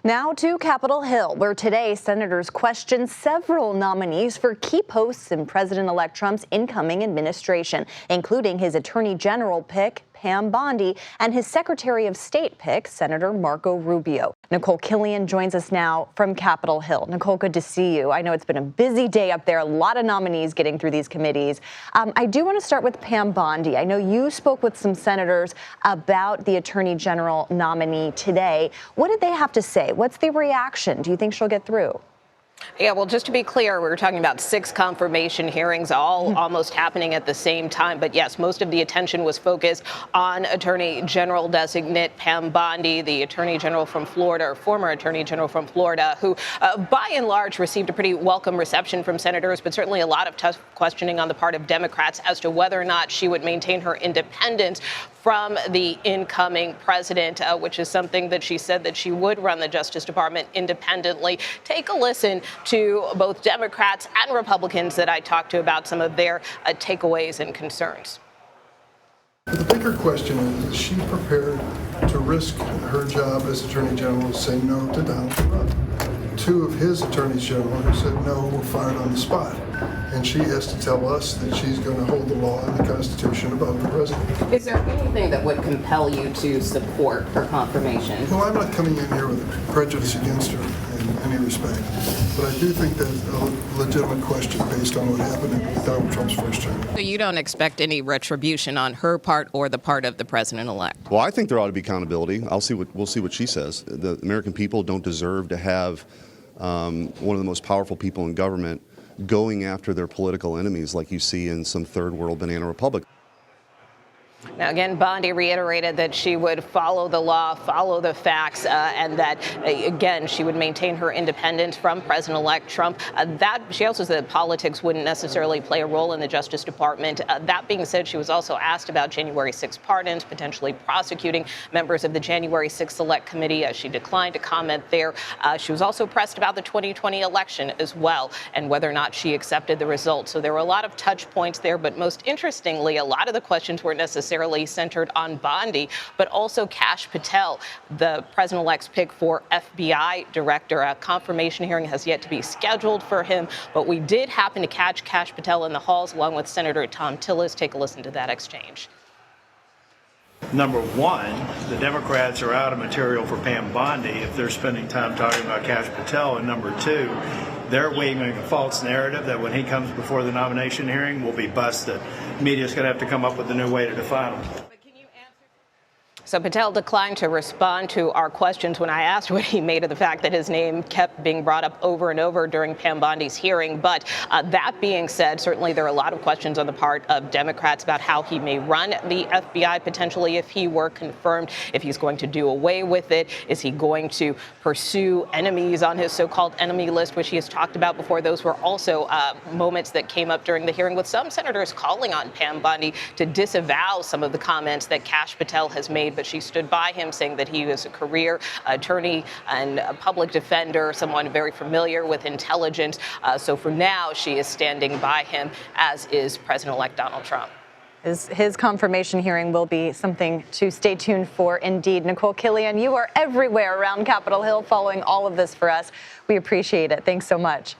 Now to Capitol Hill, where today senators questioned several nominees for key posts in President-elect Trump's incoming administration, including his Attorney General pick, Pam Bondi, and his Secretary of State pick, Senator Marco Rubio. Nikole Killion joins us now from Capitol Hill. Nikole, good to see you. I know it's been a busy day up there, a lot of nominees getting through these committees. I do want to start with Pam Bondi. I know you spoke with some senators about the Attorney General nominee today. What did they have to say? What's the reaction? Do you think she'll get through? Yeah, well, just to be clear, we were talking about 6 confirmation hearings, all almost happening at the same time. But yes, most of the attention was focused on Attorney General designate Pam Bondi, the Attorney General from Florida, or former Attorney General from Florida, who by and large received a pretty welcome reception from senators, but certainly a lot of tough questioning on the part of Democrats as to whether or not she would maintain her independence from the incoming president, which is something that she said that she would run the Justice Department independently. Take a listen to both Democrats and Republicans that I talked to about some of their takeaways and concerns. The bigger question is she prepared to risk her job as Attorney General saying no to Donald Trump? 2 of his attorneys general who said no were fired on the spot. And she has to tell us that she's going to hold the law and the Constitution above the president. Is there anything that would compel you to support her confirmation? Well, I'm not coming in here with prejudice against her in any respect. But I do think that's a legitimate question based on what happened in Donald Trump's first term. So you don't expect any retribution on her part or the part of the president-elect? Well, I think there ought to be accountability. We'll see what she says. The American people don't deserve to have one of the most powerful people in government going after their political enemies like you see in some third world banana republic. Now, again, Bondi reiterated that she would follow the law, follow the facts, and that, again, she would maintain her independence from President-elect Trump. She also said politics wouldn't necessarily play a role in the Justice Department. That being said, she was also asked about January 6 pardons, potentially prosecuting members of the January 6 Select Committee. She declined to comment there. She was also pressed about the 2020 election as well and whether or not she accepted the results. So there were a lot of touch points there, but most interestingly, a lot of the questions weren't necessarily centered on Bondi, but also Kash Patel, the president-elect's pick for FBI director. A confirmation hearing has yet to be scheduled for him, but we did happen to catch Kash Patel in the halls along with Senator Tom Tillis. Take a listen to that exchange. Number one, the Democrats are out of material for Pam Bondi if they're spending time talking about Kash Patel. And number 2, they're weaving a false narrative that when he comes before the nomination hearing, we'll be busted. Media's going to have to come up with a new way to define him. So Patel declined to respond to our questions when I asked what he made of the fact that his name kept being brought up over and over during Pam Bondi's hearing. But that being said, certainly there are a lot of questions on the part of Democrats about how he may run the FBI potentially if he were confirmed, if he's going to do away with it. Is he going to pursue enemies on his so-called enemy list, which he has talked about before? Those were also moments that came up during the hearing, with some senators calling on Pam Bondi to disavow some of the comments that Kash Patel has made. But she stood by him, saying that he was a career attorney and a public defender, someone very familiar with intelligence. So for now, she is standing by him, as is President-elect Donald Trump. His confirmation hearing will be something to stay tuned for indeed. Nikole Killion, you are everywhere around Capitol Hill following all of this for us. We appreciate it. Thanks so much.